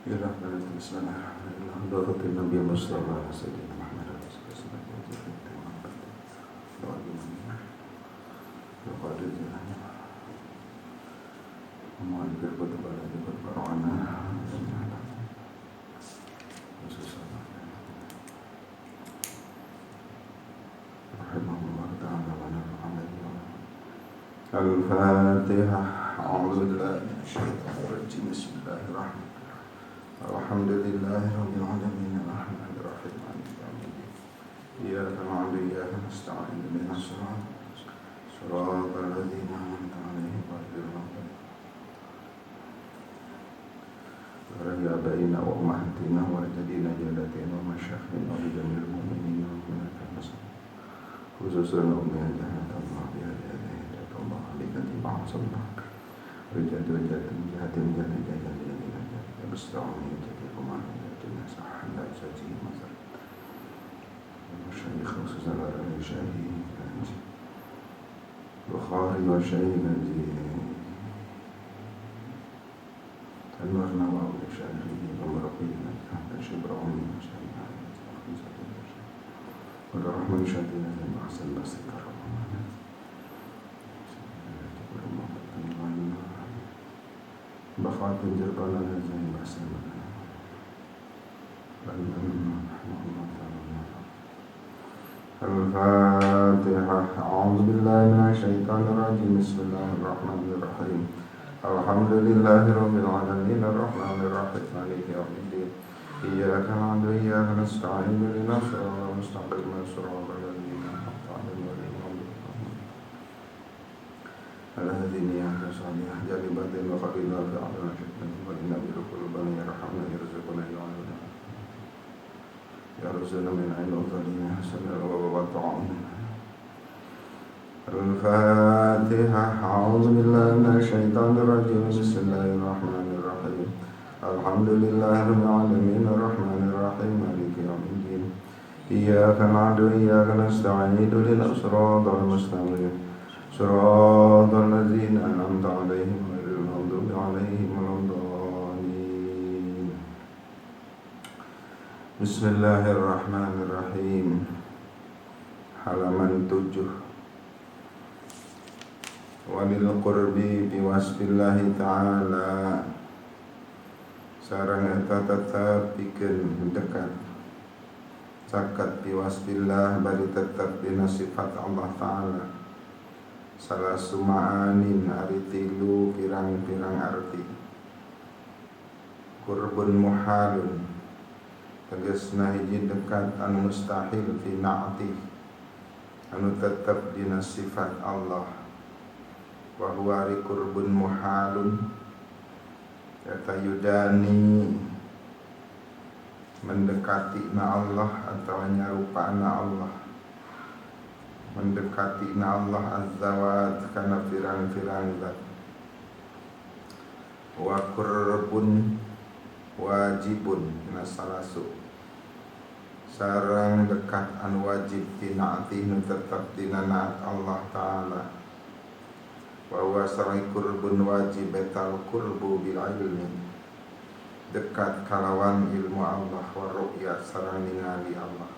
إلى بلد الإسلام إلى حضرة النبي المصطفى سيدنا محمد رسول الله صلى الله عليه وسلم وقال الزمان ومالك الكتب الذي قد قرأنا رحمه الله تعالى ونفعنا به. الفاتحة. أعوذ بالله من الشيطان الرجيم. بسم الله الرحمن الرحيم. الحمد لله رب العالمين الرحمن الرحيم مالك يوم الدين. إياك نعبد وإياك نستعين اهدنا صراط الذين أنعمت عليهم غير المغضوب عليهم آبائنا وأمهاتنا وجدينا جداتنا ومشايخنا ولجميع المؤمنين والمؤمنات المسلمين خصوصا أمهات الله بهداية الله بكتب عصمنا رجال جهات بستعوني جديكم عن جهتنا صح لا جاتي مصر المشايخ خصوصا الشهيد بخاري وشهيد المغنى والشهيد ومرقينا شبر عمي وشهيد والرحمن شهيدنا أحسن بس كرم بخاطر جربنا زي ما سمعنا الفاتحة. أعوذ بالله من الشيطان الرجيم. بسم الله الرحمن الرحيم. الحمد لله رب العالمين الرحمن الرحيم مالك يوم الدين. إياك نعبد وإياك نستعين اهدنا الصراط المستقيم صراط الذين أنعمت عليهم غير المغضوب عليهم الذين أنعمت عليهم جالبات وقليلا في أعلى شكرا وإنا بالقلوبنا يرحمنا يرزقنا يعلمنا يرزقنا من عين وظلين حسنا وبطعنا. الفاتحة. أعوذ بالله من الشيطان الرجيم. بسم الله الرحمن الرحيم. الحمد لله رب العالمين الرحمن الرحيم مالك يوم الدين. إياك نعبد وإياك نستعين اهدنا الصراط المستقيم صراط الذين أنعمت عليهم غير المغضوب عليهم ولا الضالين. بسم الله الرحمن الرحيم. halaman 7. Walil qurbi biwasbillahi ta'ala sarang eta tetap pikeun dekat caket biwasbillah bari tetap dina sifat Allah Ta'ala salah sumaanin ari tilu pirang-pirang arti. Qurbun muhalun tegasna hiji dekat anu mustahil fi na'ti anu tetap dina sifat Allah. Wa huwa qurbun muhalun kata yudani mendekati na Allah atau nyarupa na Allah mendekati na Allah azza kana firang-firang zat. Wa qurbun wajibun nasalasu sarang dekat anu wajib tina'ati nu tetap dina naat Allah Ta'ala. Wa huwa sarang qurbun wajib betal qurbu bil ilmi dekat kalawan ilmu Allah wa ru'yat sarang ningali Allah.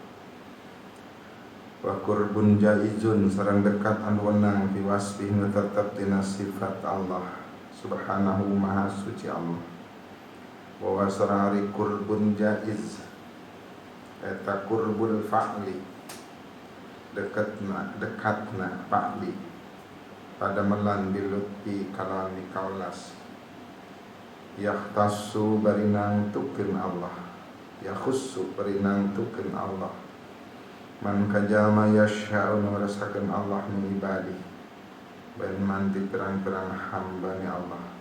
Wa qurbun jaizun sarang dekat anu wenang biwasbih nu tetep dina sifat Allah subhanahu maha suci Allah. Wa huwa sarang qurbun jaiz eta qurbul fa'li dekatna fa'li pada melan biluti kalami kaulas yakhtassu barinang tukeun Allah yakhussu barinang tukeun Allah man kajama yasha'u merasakeun Allah min ibadi ban man di perang-perang hambani Allah.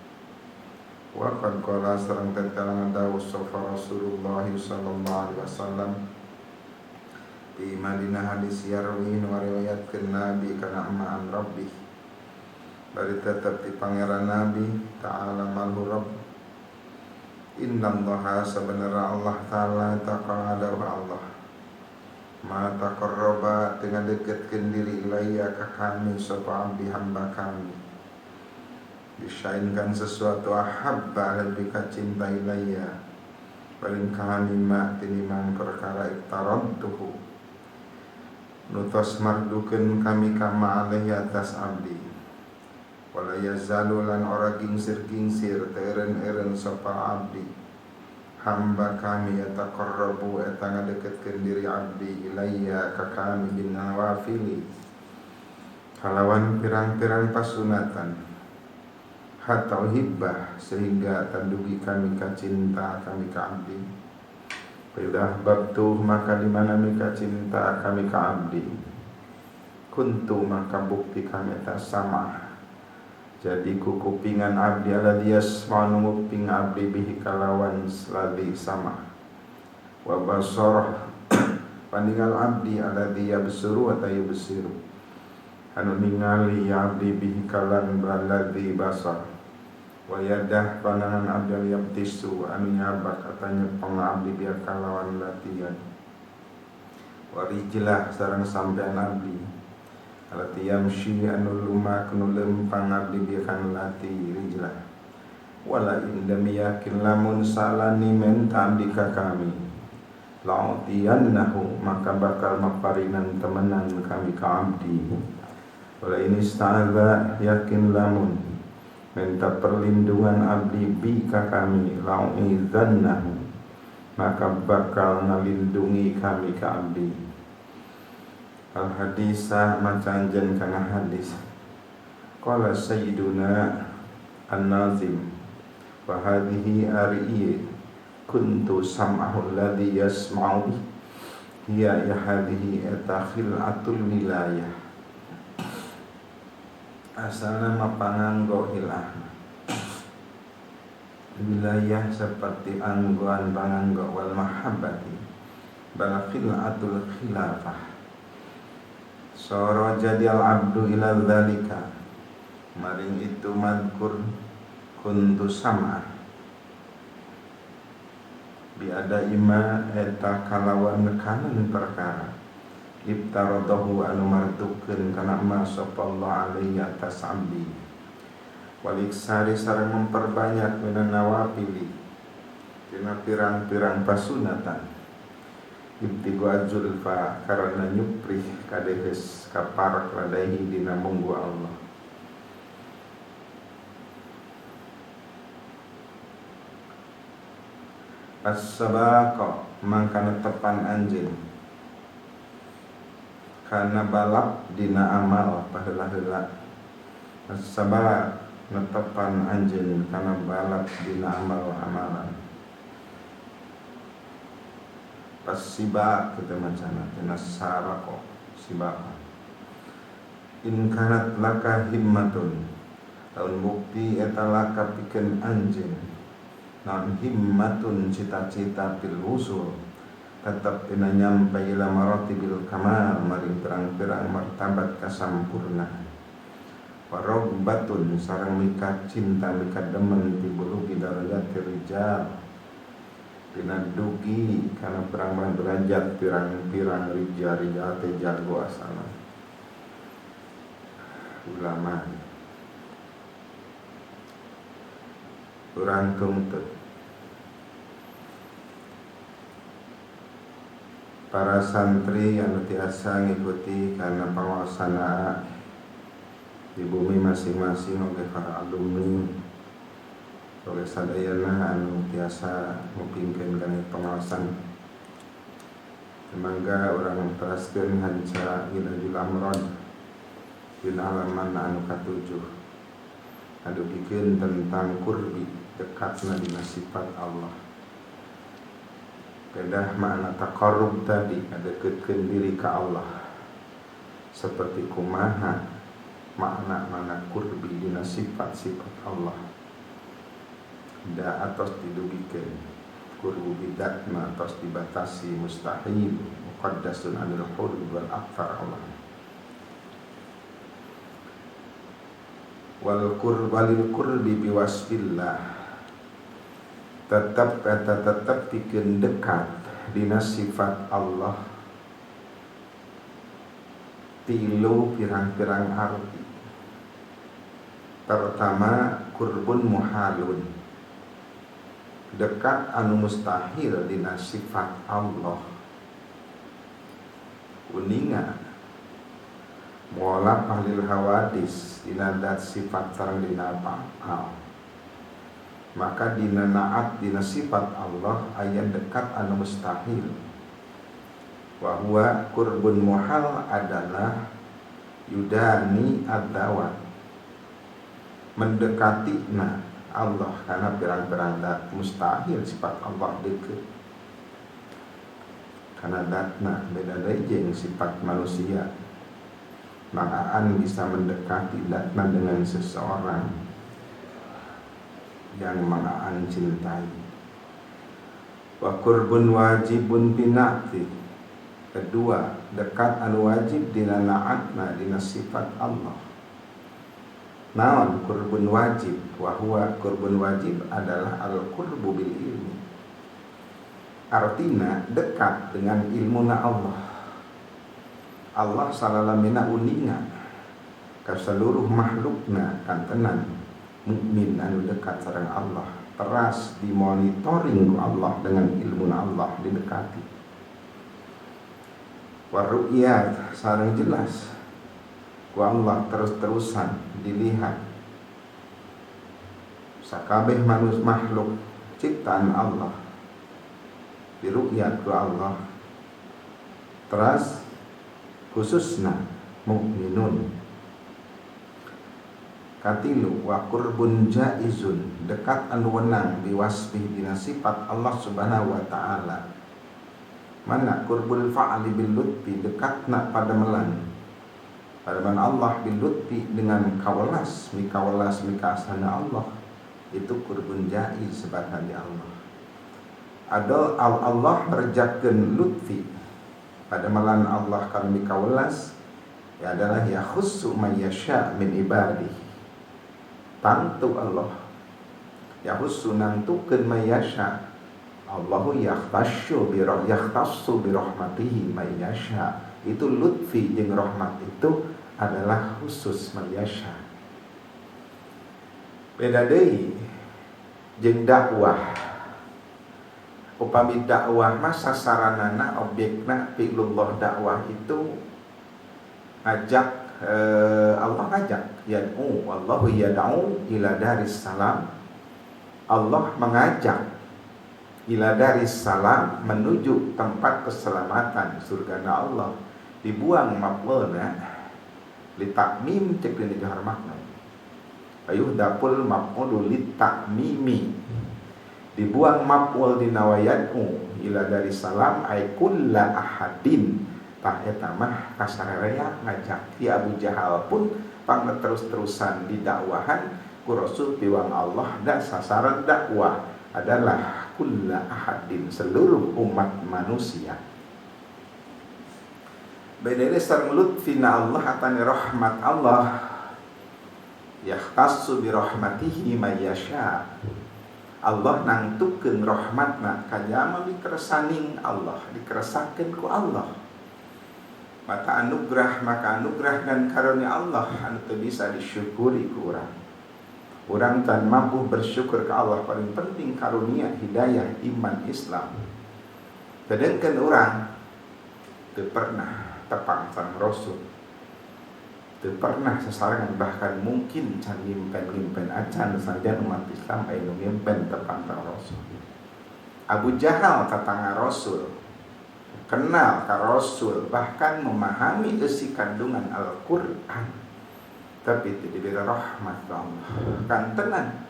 Wa qad qala sareng tetelangan dawuh sapa Rasulullah sallallahu alaihi wasallam di Madinah hadis yarwi nu riwayatkeun Nabi kana ma'an Rabbih bari tetap di pangeran Nabi Ta'ala malu Rabb. Inna allaha sebenarnya Allah Ta'ala taqa'ala wa Allah ma taqarraba dengan deketkeun diri ilayya ka kami sapa abdi hamba kami disainkan sesuatu ahabba lebih kacinta ilayya paling kami ma tiniman perkara iktaradtuhu nutos mardukeun kami kama alaihi atas abdi wala yazalu lan ora gingsir-gingsir teureun-eureun sapa abdi hamba kami yataqarrabu eta ngadeketkeun diri abdi ilayya ka kami bin nawafili kalawan pirang-pirang pasunatan hatta uhibbah sehingga tandugi kami ka cinta kami ka abdi Bila babtu maka di mana mika cinta kami ka abdi kuntu maka bukti kami tak sama jadi kukupingan abdi ala dias ma'nu nguping abdi bihi kalawan seladi sama wa basarah paninggal abdi ala dia besuru atau yubsiru anu ningali abdi bihi kalan baladi basar wa yadah panangan abdi yabtisu anu nyabak katanya pengabdi biar kalawan latihan wa rijlah sareng sampean abdi alati yamshi anu lumak nu lempang abdi biar kan lati rijlah wala indam yakin lamun salani menta abdi ka kami la'utiyannahu maka bakal maparinan temenan kami ka abdi wala ini ista'adha yakin lamun minta perlindungan abdi bika kami la'u'idhannahu maka bakal ngalindungi kami ka abdi al hadisah macanjen kana hadis qala sayyiduna an-nazim wa hadhihi ari'i kuntu sam'ahu alladhi yasma'u hiya ya hadhihi etakhil'atul wilayah asalna mapanganggo hilah wilayah seperti anggoan panganggo wal mahabbati balakil atul khilafah soro jadi al abdu ila dzalika maring itu madkur kuntu sama biada ima eta kalawan kanan perkara ibtaradahu anu mardukeun kana ma sallallahu alaihi atas abdi waliksari sareng memperbanyak minan nawafili dina pirang-pirang pasunatan ibtigu ajulfa karena nyuprih kadehes kaparak ladaihi dina munggu Allah as-sabaqa mangkana tepan anjeun karena balap dina amal paheula-heula as-sabar netepan anjeun karena balap dina amal-amalan pas siba kita macana dina sarako siba in kanat laka himmatun taun bukti eta laka pikeun anjeun naon himmatun cita-cita fil usul tetap tina nyampe ila maratibil kamal maring pirang-pirang martabat kasampurna warogbatun sareng mika cinta mika demen tibulugi darajat rijal tina dugi kana pirang derajat pirang-pirang rijal teh jago asana ulama urang tungteu para santri yang tiasa ngikuti karena penguasana di bumi masing-masing oleh para alumni oleh sadayana anu tiasa mupingkeun kana pengawasan semangga orang teraskeun hanca ilajul amron dina halaman anu katujuh adugikeun tentang kurbi dekatna dina sifat Allah kedah makna taqarrub tadi ngadeketkeun diri ka Allah seperti kumaha makna kurbi dina sifat-sifat Allah da atos didugikeun kurbu bidat ma atos dibatasi mustahil muqaddasun anil hudud wal akthar Allah wal kurbi biwasfillah tetap pikeun dekat dina sifat Allah tilu pirang-pirang arti pertama kurbun muhalun dekat anu mustahil dina sifat Allah. Uninga mualaf ahlil hawadis dina dat sifat sareng dina fa'al. Maka dina naat dina sifat Allah aya dekat anu mustahil. Wa huwa qurbun muhal adalah yudani ad-dawat, mendekatina Allah karena pirang-pirang dat mustahil sifat Allah deket. Karena datna beda deui jeung sifat manusia. Makaan bisa mendekati datna dengan seseorang yang makaan cintai. Wa qurbun wajibun bina'ti. Kedua, dekat anu wajib dina naatna dina sifat Allah. Naon qurbun wajib? Wa huwa qurbun wajib adalah al-qurbu bil ilmi. Artina dekat dengan ilmuna Allah. Allah salalamina uninga ka seluruh makhlukna kantenan mukmin anu dekat sareng Allah. Teras dimonitoring ku Allah dengan ilmuna Allah didekati. Wa ru'yat sareng jelas ku Allah terus-terusan dilihat. Sakabeh manusia makhluk ciptaan Allah diru'yat ku Allah. Teras khususna mukminun. Katilu wa qurbun jaizun, dekat anu wenang biwasfi dina sifat Allah Subhanahu wa taala. Mana qurbul fa'ali bil lutfi, dekatna pada melan Paraman Allah bil lutfi dengan kawelas mikasana Allah, itu qurbun jaiz sebagai Allah. Ada Allah merjakeun lutfi pada malan Allah kalau mikawelas ya adalah ya khussu may yasha min ibadi. Tantu Allah ya khussu nantukeun may yasha. Allahu yakhtassu bi rahmatihi may yasha. Itu lutfi jeung rahmat itu adalah khusus may yasha. Beda deui jeung dakwah. Upami dakwah mah sasaranana objekna fi'lullah, dakwah itu ngajak Allah ngajak yad'u, Allahu yad'u ila daris salam. Allah mengajak ila daris salam menuju tempat keselamatan surga Allah. Dibuang maf'ulna li takmim cek dina johar makna. Ayuh dapul maf'ul li takmimi. Dibuang maf'ul dina wayad'u ila daris salam ay kulla ahadin. Tah eta mah kasararea ngajak ti Abu Jahal pun pang terus-terusan didakwahan ku Rasul piwang Allah, dan sasaran dakwah adalah kulla ahadin, seluruh umat manusia. Bedele sareng lutfina Allah atane rahmat Allah, yakhtassu bi rahmatihi may yasha. Allah nangtukeun rahmatna ka jalma dikeresaning Allah, dikeresakeun ku Allah. Maka anugerah dan karunia Allah anu teu bisa disyukuri ku urang. Urang tan mampu bersyukur ke Allah, paling penting karunia hidayah iman Islam. Sedangkan urang teu pernah tepang sang Rasul, teu pernah sasarangan, bahkan mungkin can ngimpen acan sajan umat Islam aya nu ngimpen tepang sang Rasul. Abu Jahal tatangga Rasul, kenal ka Rasul, bahkan memahami isi kandungan Al-Qur'an, tapi itu diberi rahmat Allah. Kantenan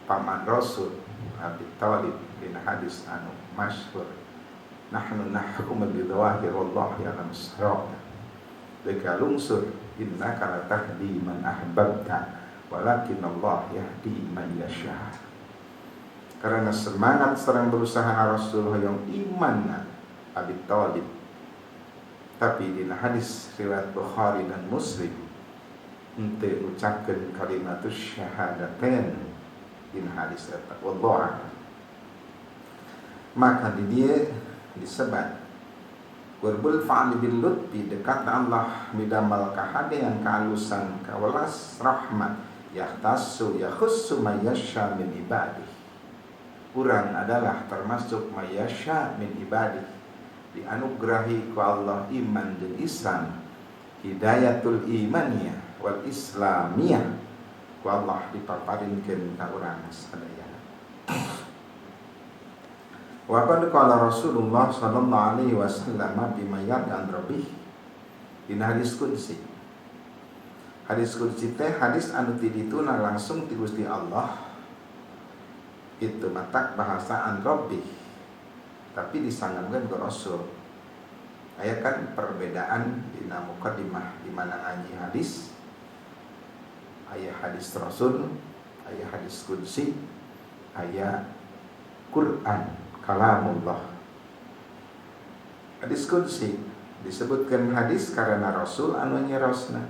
paman Rasul Abi Thalib dina hadis anu masyhur, nahnu nahkumu bi dhawahir wallahu ya'lamu sirra. Deka lungsur innaka la tahdi man ahbabta walakin Allah yahdi man yasha. Karena semangat serang berusaha Rasul hoyong iman Abi Thalib. Tapi dina hadis riwayat Bukhari dan Muslim ente ucapkeun kalimatus syahadatain dina hadis eta wallahu a'lam. Maka di dia disebut qurbul fa'li bil lutfi, dekat Allah midamal kahadean kahalusan kawelas rahmat, yahtassu yakhussu may yasha min ibadih. urang adalah termasuk mayasya min ibadih, dianugerahi ku Allah iman dan Islam, hidayatul imaniyah wal islamiyah, ku Allah dipaparinkeun ka urang sadayana. Wa qad qala Rasulullah sallallahu alaihi wasallam bima yarda an rabbih, dina hadis qudsi. Hadis qudsi teh hadis anu ti dituna langsung ti Gusti Allah, itu matak bahasa an rabbih, tapi disangamkeun ku Rasul. Aya kan perbedaan dina mukadimah di mana ngaji hadis, aya hadis Rasul, aya hadis qudsi, aya Quran kalamullah. Hadis qudsi disebutkan hadis karena Rasul anu nyerosna,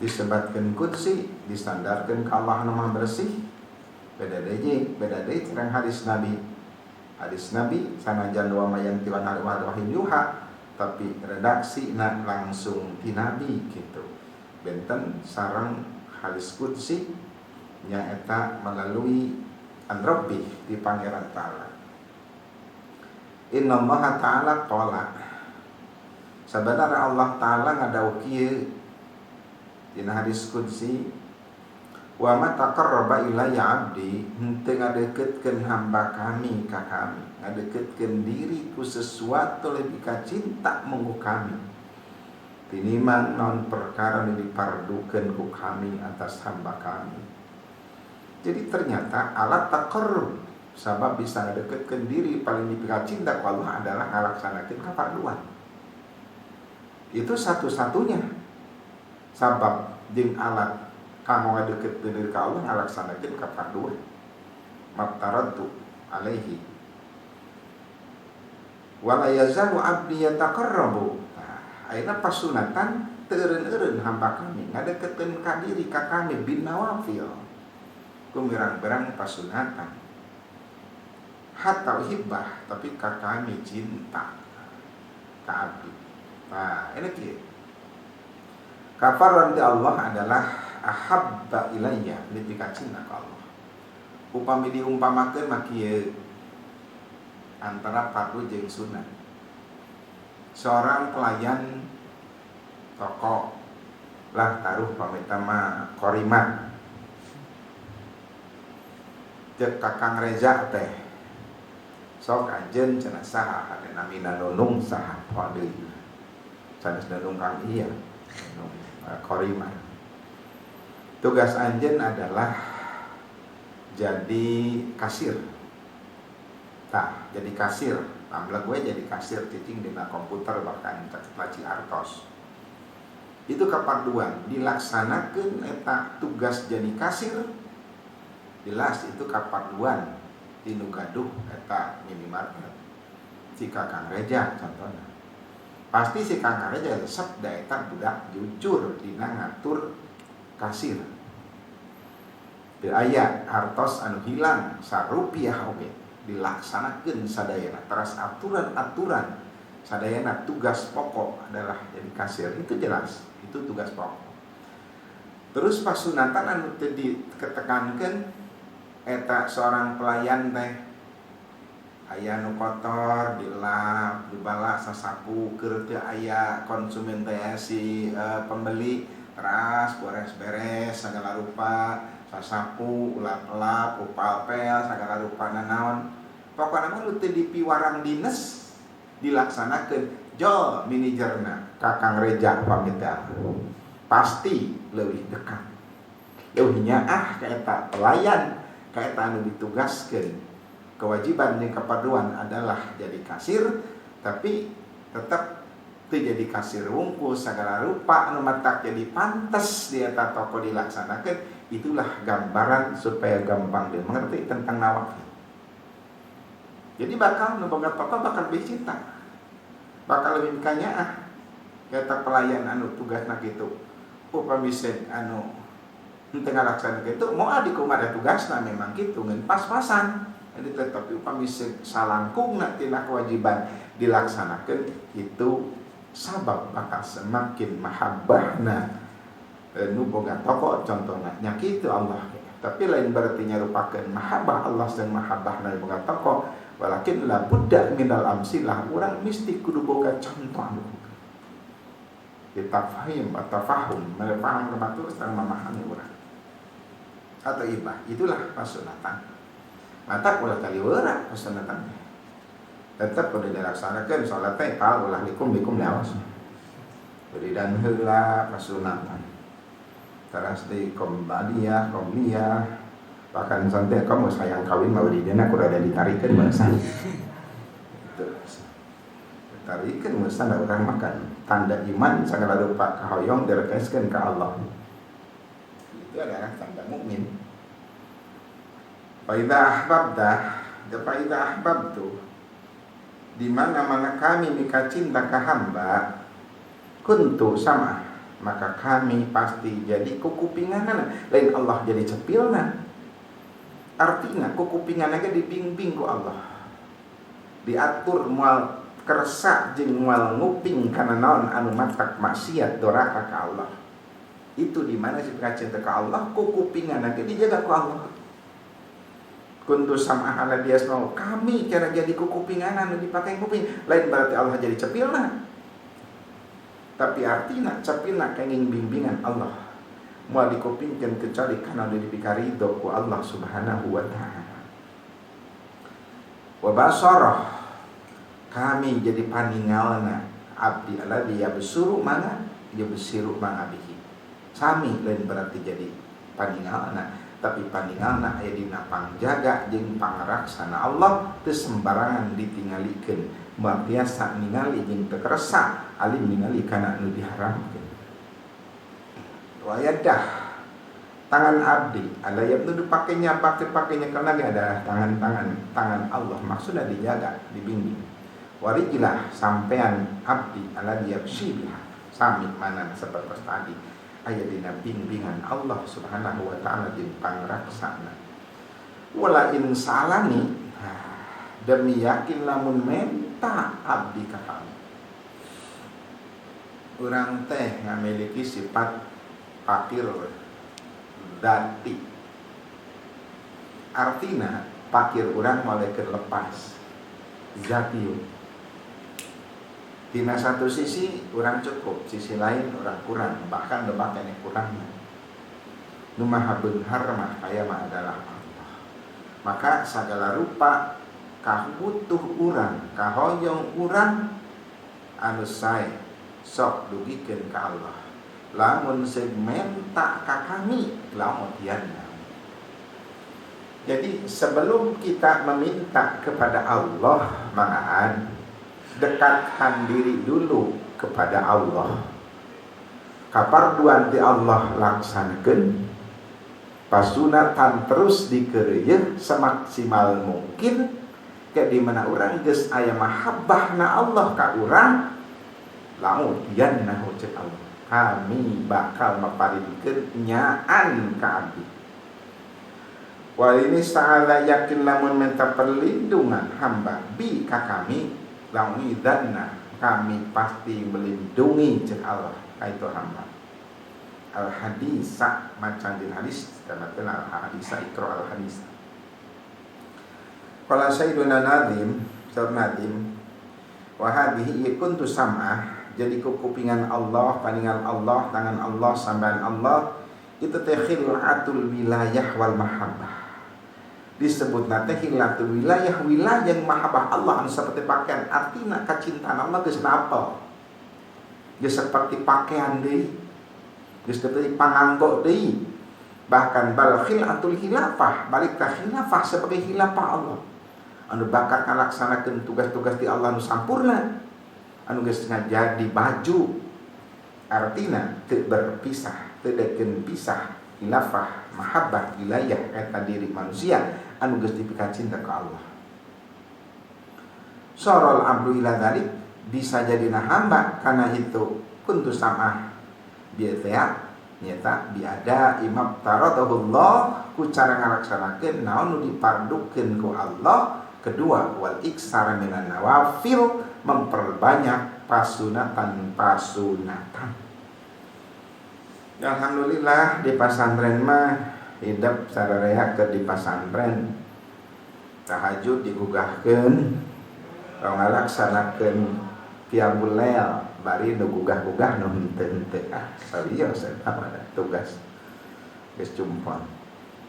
disebutkan qudsi disandarkan ke Allah anu Maha bersih. Beda deui cereng hadis Nabi. Hadis Nabi sanajan wa mayanti wa wahyu yuha, tapi redaksina langsung ti Nabi gitu. Benten sareng hadis qudsi nya eta melalui an rabbih di Pangeran Ta'ala. Inna Allah Ta'ala qala, sabanara Allah Ta'ala ngadawuh kieu dina hadis qudsi, wa ma taqarraba ilayya 'abdi, henteu ngadeukeutkeun hamba kami ka kami, ngadeukeutkeun diri ku sesuatu lebih ka cinta munggu kami, tinimbang naon perkara nu dipardukeun ku kami atas hamba kami. Jadi ternyata alat taqarrub, sabab bisa ngadeukeutkeun diri paling lebih ka cinta ku Allah adalah ngalaksanakeun kaparduan. Itu satu-satunya sabab jeung alat kamu ngadeukeutkeun diri ka Allah ngalaksanakeun kaparduan. Maftaratu alaihi wala yazalu abdi yataqarrabu. Ayeuna pasunatan teu eureun-eureun hamba kami ngadeukeutkeun ka diri ka kami bin nawafil, ku mirang-mirang pasunatan. Hatta hibbah, tapi ka kami cinta ka abdi. Nah, ini kieu. Kafaran di Allah adalah ahabba ilayya, lebih ka cinta ka Allah. Upami diumpamakeun mah kieu antara fardu jeung sunat. Seorang pelayan toko lah taruh pamita mah korimat, cek Kakang Reza teh sok anjeun cenah saha ade namina nunung saha deui sanes nunung Kang iya korimat. Tugas anjeun adalah jadi kasir. Tah, jadi kasir. Ambil gue jadi kasir cicing dina komputer bahkan laci artos. Itu kaparduan dilaksanakeun eta tugas jadi kasir. Jelas itu kaparduan tinu gaduh eta minimarket. Si Kakang Reja contohnya. Pasti si Kakang Reja resep da eta budak jujur dina ngatur kasir. Teu aya hartos anu hilang sarupiah oge, dilaksanakeun sadayana. Teras aturan-aturan sadayana tugas pokok adalah jadi kasir. Itu jelas, itu tugas pokok. Terus pasunatan anu teu diketekankeun eta seorang pelayan teh aya nu kotor dilap, dibala sasapu, keur teu aya konsumen teh si pembeli teras beres-beres segala rupa, sasapu, ulap-ulap, upal pel segala rupa naon. Pokona mah nu teu dipiwarang dinas dilaksanakeun jol manajerna Kakang Reja pamita. Pasti leuwih dekat. Leuwih nyaah ka eta pelayan, ka eta anu ditugaskeun. Kewajiban jeung kapaduan adalah jadi kasir, tapi tetap teu jadi kasir wungkul segala rupa anu matak jadi pantes di eta toko dilaksanakeun. Itulah gambaran supaya gampang dimengerti tentang nawafil. Jadi bakal nu boga toko bakal lebih cinta, bakal lebih kanyaah eta pelayan anu tugasna kitu. Upami anu henteu ngalaksanakeun kitu moal dikumaha tugasna memang kitu ngeun pas-pasan. Jadi tetapi upami salangkungna tina kewajiban dilaksanakeun itu sabab bakal semakin mahabbahna nu boga toko contohna nya kitu Allah Tapi lain berarti nyarupakan mahabbah Allah dan mahabbah Nabi boga tokoh. Walakin la budda minal amsilah, orang mesti kudu boga contoh. Kita fahim atau fahum, paham kematur sedang memahami orang. Atau ibah, itulah pasunatan. Mata ulah kali wara pasunatan. Tetap kudu dilaksanakan salatnya qal ulah likum lawas. Jadi dan heula pasunatan. Terus di kombadia, bahkan sampai kamu sayang kawin mau di dana kudu ada ditarikan bahasa. Tarikan masa orang makan tanda iman segala rupa kahoyong direkeskan ke Allah. Itu adalah tanda mukmin. Faidah ahbab tu di mana kami mika cinta ke hamba kuntu sama, maka kami pasti jadi kukupinganan lain Allah jadi cepilna. Artinya kukupingan aja dibimbing ku Allah, diatur mual kersa jeung mual nguping kana naon anu matak maksiat doraka ka Allah. Itu di mana si cinta ka Allah kukupingan aja dijaga ku Allah. Kuntu sama ala diasmau, kami cara jadi kukupingan anu dipakai kuping lain berarti Allah jadi cepilna. Tapi artinya cepilna kenging bimbingan Allah. Moal dikupingkeun kecuali kana deui dipikaridho ku Allah Subhanahu wa taala. Wa basarah, kami jadi paningalna abdi alladzi yabsuru mana yabsiru ma abihi. Sami lain berarti jadi paningalna, tapi paningalna aya dina pangjaga jeung pangaraksana Allah teu sembarangan ditinggalikeun. Moal biasa ningali jeung teu kersa alim ningali kana anu diharamkeun. Wa yadah, tangan abdi ala yabnu dipakainya karena ada tangan Allah maksudnya dijaga, dibimbing. Warijilah sampean abdi ala yabsi biha sami mana seperti tadi aya dina bimbingan Allah Subhanahu wa taala jeung pangraksana. Wala in salani, demi yakin lamun menta abdi ka kami. Urang teh ngamiliki sifat pakir dati. Artinya pakir urang malaikat lepas zatium. Dina satu sisi urang cukup, sisi lain urang kurang, bahkan lebaknya kurangnya. Nu maha beunghar mah aya mah adalah Allah. Maka segala rupa kabutuh urang, kahoyong urang anu sae sok dugikeun ka Allah. Lamun segmenta ka kami lamun tiadna. Jadi sebelum kita meminta kepada Allah, mangaan dekatkan diri dulu kepada Allah. Kaparduan di Allah laksanakeun, pasunatan terus dikeureuyeun semaksimal mungkin ke di mana urang geus aya mahabbahna Allah ka urang, lamun tiadna hujat Allah. Kami bakal maparidikeun nyaan ka abdi. Wal ini ta'ala yakin lamun minta perlindungan hamba bi ka kami lamun idanna kami pasti melindungi jeung Allah kaitu hamba. Al hadisa macan din hadis karena al hadisa ikra al hadis. Qala sayyiduna Nadim wa hadhihi kuntu sam'ah, jadi kupingan Allah, paningan Allah, tangan Allah, sambahan Allah itu teh khilatul wilayah wal mahabbah. Disebut teh khilatul wilayah yang mahabbah Allah anu seperti pakaian, artina kacintaan Allah geus napel. Geus seperti pakaian deui. Geus seperti panganggo deui. Bahkan bal khilatul khilafah, balik ka khilafah sebagai khilafah Allah. Anu bakal ngalaksanakeun tugas-tugas di Allah anu sampurna. Anu geus ngajadi baju, artina teu berpisah, teu deukeun pisah khilafah mahabbah wilayah eta diri manusia anu geus dipika cinta ka Allah. Sorol abdu ila dzalik, bisa jadina hamba kana itu kuntu sam'ah bi'ta nyata biada imam taradahullah ku cara ngalaksanakeun naon nu dipardukeun ku Allah. Kedua, wal iksara minan nawafil, memperbanyak pasunatan. Alhamdulillah di pesantren mah hidup sararea ke di pasantren tahajud digugahkeun kalau ngalaksanakeun qiyamul lail bari nu gugah-gugah nu henteu-henteu salios eta tugas geus cumpon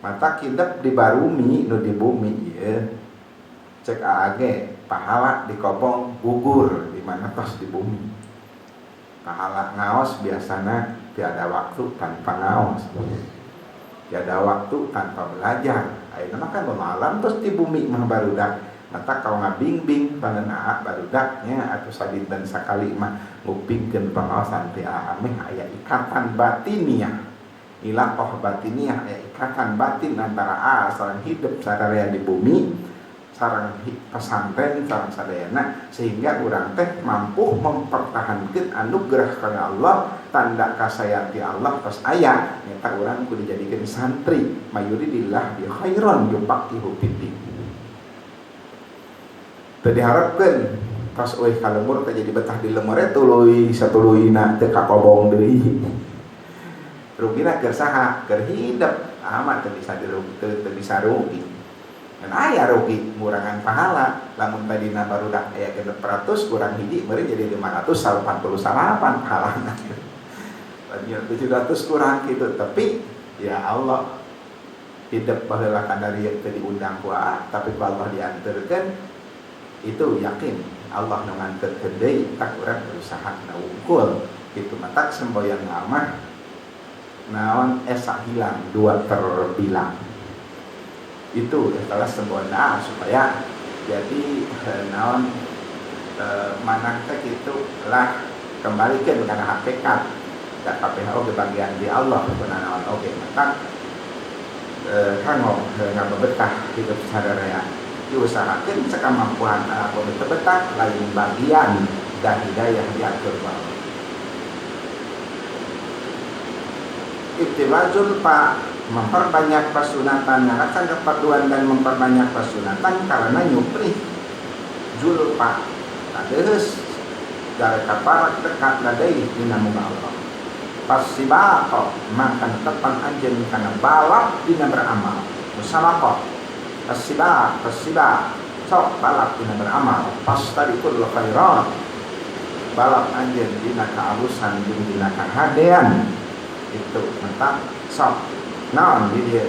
mata hidup di barumi nu di bumi ieu cek AAG pahala dikobong gugur di mana tos di bumi pahala ngaos biasana tiada waktu tanpa ngaos tiada waktu tanpa belajar ayeuna kan malam terus di bumi mah barudak mata kalau ngabing-bing pangeunaa barudaknya atuh sabinten sakali mah ngupingkeun pangaosan ti ameh aya ikatan batiniah ilaqah batiniah aya ikatan batin antara sareng hidup sararea di bumi sareng pesantren sareng sadayana sehingga urang teh mampu mempertahankeun anugerah kana Allah tanda kasayang ti Allah tos aya eta urang kudu dijadikeun santri mayuridillah bi khairon yufaqihu fiddin teu diharapkeun tos euy ka lemur teh jadi betah di lemur tuluy satuluyna teu kakobong deui rugina keur saha keur hidep amat teu bisa rugi dan aya rugi ngurangan pahala lamun tadina barudak aya 100 kurang hiji meureun jadi 589 pahalana tadinya 700 kurang gitu tapi ya Allah hidup baheula kana dieu teu diundang ku tapi ku Allah dianterkeun itu yakin Allah nu nganterkeun deui tak urang berusaha ngawungkul kitu mata semboyan lama naon esa hilang dua terbilang itu adalah sembona supaya jadi naon manah teh kitu lah kembalikan kana hakikat da kabeh oge bagian di Allah beunana naon oge maka kanggo ngabetah hidup sadaya diusahakeun sakamampuan anu teu betah lain bagian dan hidayah diatur Allah ittiba'ul memperbanyak pasunatan ngarasan kepaduan dan memperbanyak pasunatan karena nyupri julpa kadeus dari kaparak dekat ladai dina muga Allah pasibaqo makan tepan anjeun kana balap dina beramal musalaqah pasibaq sok balap dina beramal pastariqul khairat balap anjeun dina kaalusan jeung dina kahadean itu mentang sok naon di dieu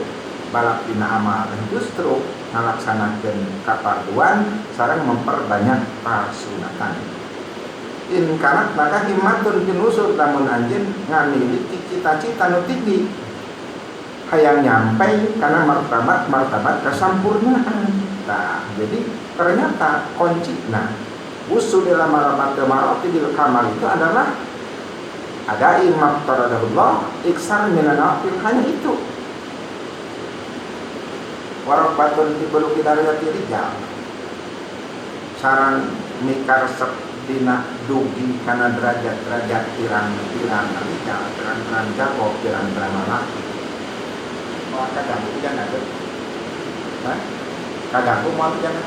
balap dina amal justru ngalaksanakeun kaparduan sareng memperbanyak pasunatan in kana maka himmatun pinusur lamun anjeun ngamiliki cita-cita nu tinggi hayang nyampe kana martabat kasampurnaan nah jadi ternyata kuncina usul dalam maratib kamal itu adalah ada imam taradahullah iksar minanafil hanya itu warabatun tibulu kidariyati rijal sarang mikar dina dugi kana derajat-derajat pirang-pirang rijal pirang-pirang jago pirang-pirang lalaki mau kaganggu jangan ada kaganggu mau jangan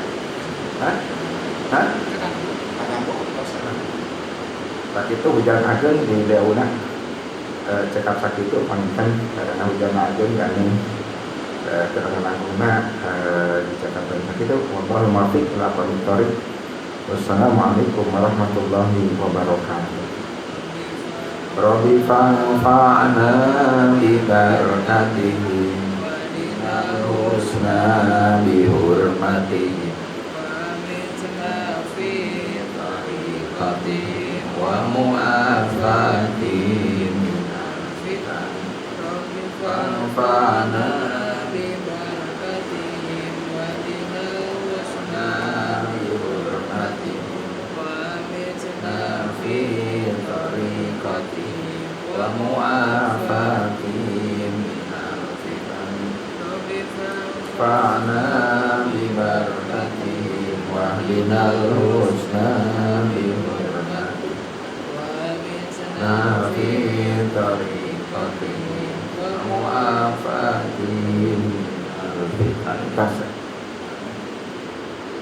kaganggu saat itu hujan agung di Leuna cekap sakit itu panggilan karena hujan agung dan keterangan agungna di cekap sakit itu wallahu muwaffiq ila aqwamit thoriq. Wassalamualaikum warahmatullahi wabarakatuh. Rabbi fa'ana bi barakatihi wa husna bi hurmatihi wa mu'afatin fitan wanfa'na bi barakatihim wa dina wasna bi hurmatihim wa mitna fi tariqatihim wa mu'afatihim fitan wanfa'na bi barakatihim wa dina wasna bi nafi tariqati wa